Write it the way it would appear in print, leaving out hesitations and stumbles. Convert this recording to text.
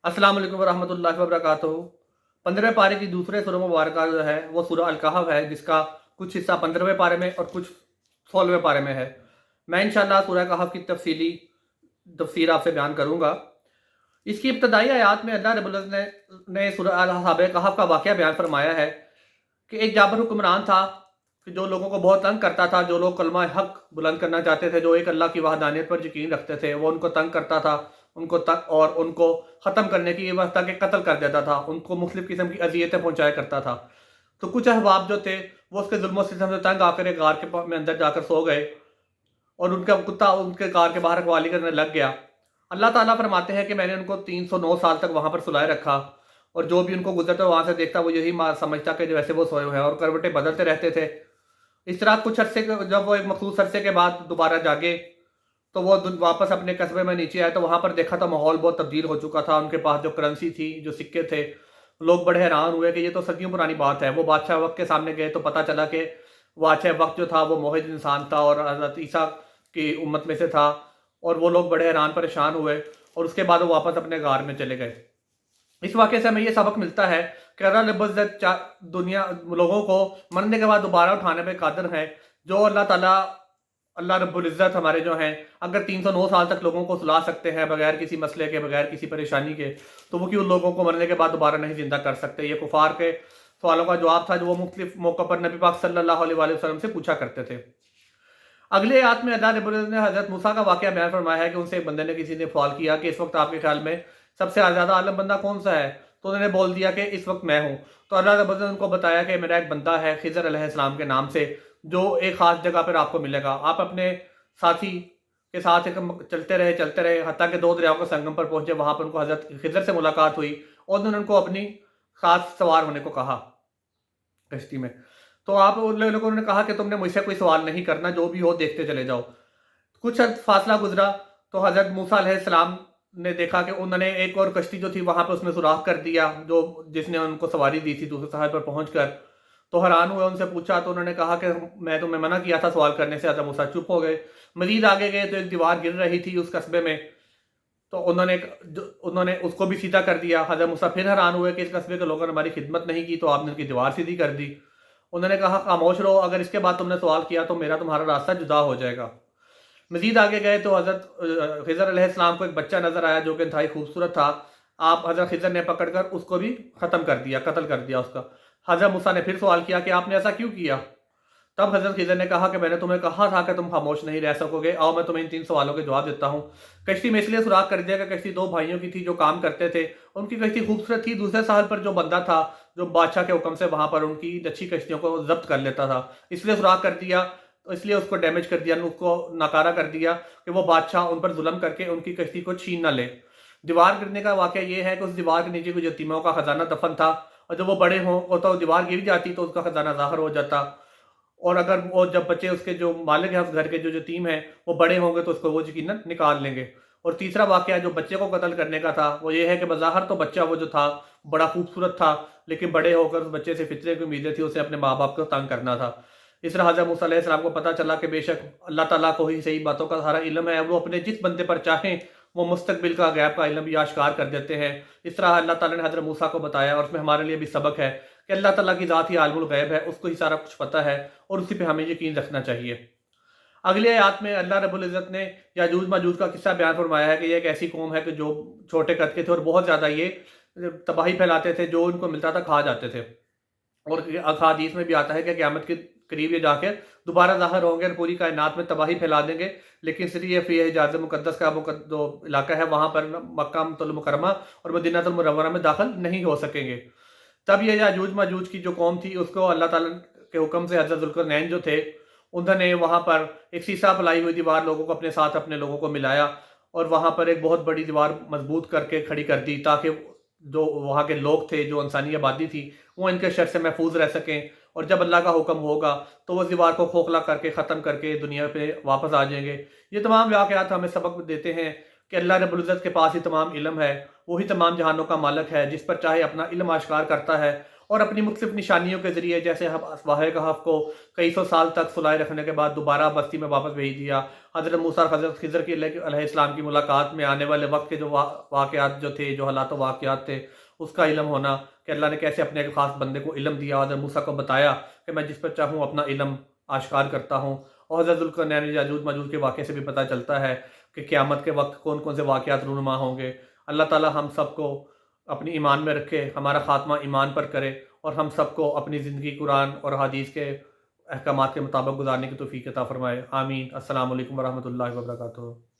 अस्सलाम वालेकुम वरहमतुल्लाहि वबरकातुहू। 15वें पारे की दूसरे सूरह मुबारक जो है वो सूरह अल कहफ है, जिसका कुछ हिस्सा 15वें पारे में और कुछ 16वें पारे में है। मैं इंशाअल्लाह सूरह कहफ की तफसीली तफसीर आपसे बयान करूंगा। इसकी इब्तदाई आयात में अल्लाह रब्बुल इज़्ज़त ने सूरह अल कहफ का वाक़या बयान फरमाया है कि एक जाबिर हुक्मरान था कि जो लोगों को बहुत तंग करता था। जो लोग कलमा हक बुलंद करना चाहते थे, जो एक अल्लाह की वहदानियत पर यकीन रखते थे, वो उनको तंग करता था, उनको तक और उनको ख़त्म करने की व्यवस्था के कत्ल कर देता था, उनको मुख्तलिफ़ किस्म की अजियतें पहुँचाया करता था। तो कुछ अहबाब जो थे वो उसके जुल्म सितम से तंग आकर एक गार में अंदर जाकर सो गए और उनका कुत्ता उनके गार के बाहर रखवाली करने लग गया। अल्लाह ताला फरमाते हैं कि मैंने उनको 309 साल तक वहाँ पर सुलाए रखा, और जो भी उनको गुजरता वहाँ से देखता वो यही समझता कि वैसे वो सोए हुए हैं, और करवटें बदलते रहते थे। इस तरह कुछ अरसे जब वो एक मखसूस अरसे के बाद दोबारा जागे तो वो वापस अपने कस्बे में नीचे आए, तो वहाँ पर देखा तो माहौल बहुत तब्दील हो चुका था। उनके पास जो करेंसी थी, जो सिक्के थे, लोग बड़े हैरान हुए कि ये तो सदियों पुरानी बात है। वो बादशाह वक्त के सामने गए तो पता चला कि बादशाह वक्त जो था वो मोहित इंसान था और हज़रत ईसा की उम्मत में से था। और वो लोग बड़े हैरान परेशान हुए और उसके बाद वो वापस अपने गार में चले गए। इस वाक़ये से हमें ये सबक मिलता है कि अल्लाह रब्बुल इज़्ज़त दुनिया लोगों को मरने के बाद दोबारा उठाने पे कादिर है। जो अल्लाह रब्बुल इज़्ज़त हमारे जो हैं, अगर 309 साल तक लोगों को सुला सकते हैं बगैर किसी मसले के, बगैर किसी परेशानी के, तो वो क्यों लोगों को मरने के बाद दोबारा नहीं ज़िंदा कर सकते। ये कुफ़ार के सवालों का जवाब था जो वो मुख्तलिफ मौक़ों पर नबी पाक सल्लल्लाहु अलैहि वसल्लम से पूछा करते थे। अगले आयत में अल्लाह रब्बुल इज़्ज़त ने हज़रत मूसा का वाक़या बयान फरमाया है कि उनसे एक बंदे ने किसी ने सवाल किया कि इस वक्त आपके ख्याल में सबसे ज़्यादा आलम बंदा कौन सा है, तो उन्होंने बोल दिया कि इस वक्त मैं हूँ। तो अल्लाह रब्बुल इज़्ज़त ने उनको बताया कि मेरा एक बंदा है खिज़र अलैहिस्सलाम के नाम से, जो एक ख़ास जगह पर आपको मिलेगा। आप अपने साथी के साथ एक चलते रहे हत्ता के दो दरियाओं के संगम पर पहुंचे। वहां पर उनको हज़रत खिज़र से मुलाकात हुई और उन्होंने उनको अपनी साथ सवार होने को कहा कश्ती में। तो आप उन लोगों ने कहा कि तुमने मुझसे कोई सवाल नहीं करना, जो भी हो देखते चले जाओ। कुछ फासला गुजरा तो हज़रत मूसा अलैहिस्सलाम ने देखा कि उन्होंने एक और कश्ती जो थी वहां पर उसमें सुराख कर दिया, जो जिसने उनको सवारी दी थी दूसरे साहब पर पहुंचकर। तो हैरान हुए, उनसे पूछा तो उन्होंने कहा कि मैं तुम्हें मना किया था सवाल करने से। हज़रत मूसा चुप हो गए। मजीद आगे गए तो एक दीवार गिर रही थी उस कस्बे में, तो उन्होंने उसको भी सीधा कर दिया। हज़रत मूसा फिर हैरान हुए कि इस कस्बे के लोगों ने हमारी खिदमत नहीं की, तो आपने उनकी दीवार सीधी कर दी। उन्होंने कहा खामोश रहो, अगर इसके बाद तुमने सवाल किया तो मेरा तुम्हारा रास्ता जुदा हो जाएगा। मजीद आगे गए तो हज़रत खिज़र अलैहिस्सलाम को एक बच्चा नजर आया जो कि इंतहाई खूबसूरत था। आप हज़रत खिज़र ने पकड़कर उसको भी ख़त्म कर दिया, कत्ल कर दिया उसका। हज़रत मूसा ने फिर सवाल किया कि आपने ऐसा क्यों किया। तब हज़रत खिज़र ने कहा कि मैंने तुम्हें कहा था कि तुम खामोश नहीं रह सकोगे, आओ मैं तुम्हें इन 3 सवालों के जवाब देता हूँ। कश्ती में इसलिए सुराख कर दिया कि कश्ती 2 भाइयों की थी जो काम करते थे। उनकी कश्ती खूबसूरत थी। दूसरे साहल पर जो बंदा था, जो बादशाह के हुक्म से वहाँ पर उनकी अच्छी कश्तियों को ज़ब्त कर लेता था, इसलिए सुराख कर दिया। तो इसलिए उसको डैमेज कर दिया, उसको नाकारा कर दिया कि वो बादशाह उन पर जुल्म करके उनकी कश्ती को छीन ना ले। दीवार गिरने का वाक़या ये है कि उस दीवार के नीचे कुछ यतीमों का खजाना दफन था, और जब वो बड़े हों तो दीवार गिर जाती तो उसका खजाना ज़ाहिर हो जाता। और अगर वो जब बच्चे उसके जो मालिक हैं उस घर के, जो यतीम हैं, वो बड़े होंगे तो उसको वो यकीनन निकाल लेंगे। और तीसरा वाक़या जो बच्चे को कत्ल करने का था वो ये है कि बज़ाहिर तो बच्चा वो जो था बड़ा खूबसूरत था, लेकिन बड़े होकर उस बच्चे से फितरे की उम्मीदें थी, उसे अपने माँ बाप को तंग करना था। इस तरह हज़रत मूसा अलैहिस्सलाम को पता चला कि बेशक अल्लाह ताला को ही सही बातों का सारा इल्म है। वो अपने जिस बंदे पर चाहें वो मुस्तकबिल का गैब का इल्म भी आश्कार कर देते हैं। इस तरह अल्लाह ताला ने हज़रत मूसा को बताया, और उसमें हमारे लिए भी सबक है कि अल्लाह ताला की ज़ात ही आलिमुल गैब है, उसको ही सारा कुछ पता है और उसी पे हमें यकीन रखना चाहिए। अगली आयत में अल्लाह रब्बुल इज़्ज़त ने याजूज माजूज का किस्सा बयान फरमाया है कि ये एक ऐसी कौम है कि जो छोटे कद के थे और बहुत ज़्यादा ये तबाही फैलाते थे, जो उनको मिलता था खा जाते थे। और अहादीस में भी आता है कि क़यामत के करीब ये जाकर दोबारा ज़ाहिर होंगे और पूरी कायनात में तबाही फैला देंगे, लेकिन सिर्फ ये हिजाज़ मुक़द्दस का जो इलाका है वहाँ पर मक्का मुकरमा और मदीनातुल मुनव्वरा में दाखिल नहीं हो सकेंगे। तब ये याजूज माजूज की जो कौम थी उसको अल्लाह ताला के हुक्म से हज़रत ज़ुल्क़रनैन जो थे, उन्होंने वहाँ पर एक शीशा फैलाई हुई दीवार लोगों को अपने साथ अपने लोगों को मिलाया, और वहाँ पर एक बहुत बड़ी दीवार मजबूत करके खड़ी कर दी, ताकि जो वहाँ के लोग थे, जो इंसानी आबादी थी, वो इनके शर से महफूज रह सकें। और जब अल्लाह का हुक्म होगा तो वो दीवार को खोखला करके ख़त्म करके दुनिया पे वापस आ जाएंगे। ये तमाम वाक़यात हमें सबक देते हैं कि अल्लाह रब्बुल इज़्ज़त के पास ही तमाम इल्म है। वही तमाम जहानों का मालिक है, जिस पर चाहे अपना इल्म आश्कार करता है اور اپنی مختلف نشانیوں کے ذریعے، جیسے ہم اصحاب کہف کو کئی سو سال تک سلائے رکھنے کے بعد دوبارہ بستی میں واپس بھیج دیا، حضرت موسیٰ اور حضرت خضر کی علیہ السلام کی ملاقات میں آنے والے وقت کے جو واقعات جو تھے، جو حالات و واقعات تھے، اس کا علم ہونا کہ اللہ نے کیسے اپنے ایک خاص بندے کو علم دیا، حضرت موسیٰ کو بتایا کہ میں جس پر چاہوں اپنا علم آشکار کرتا ہوں، اور حضرت ذوالقرنین یاجوج ماجوج کے واقعے سے بھی پتہ چلتا ہے کہ قیامت کے وقت کون کون سے واقعات رونما ہوں گے۔ اللہ تعالی ہم سب کو اپنی ایمان میں رکھے، ہمارا خاتمہ ایمان پر کرے، اور ہم سب کو اپنی زندگی قرآن اور حدیث کے احکامات کے مطابق گزارنے کی توفیق عطا فرمائے۔ آمین۔ السلام علیکم ورحمۃ اللہ وبرکاتہ۔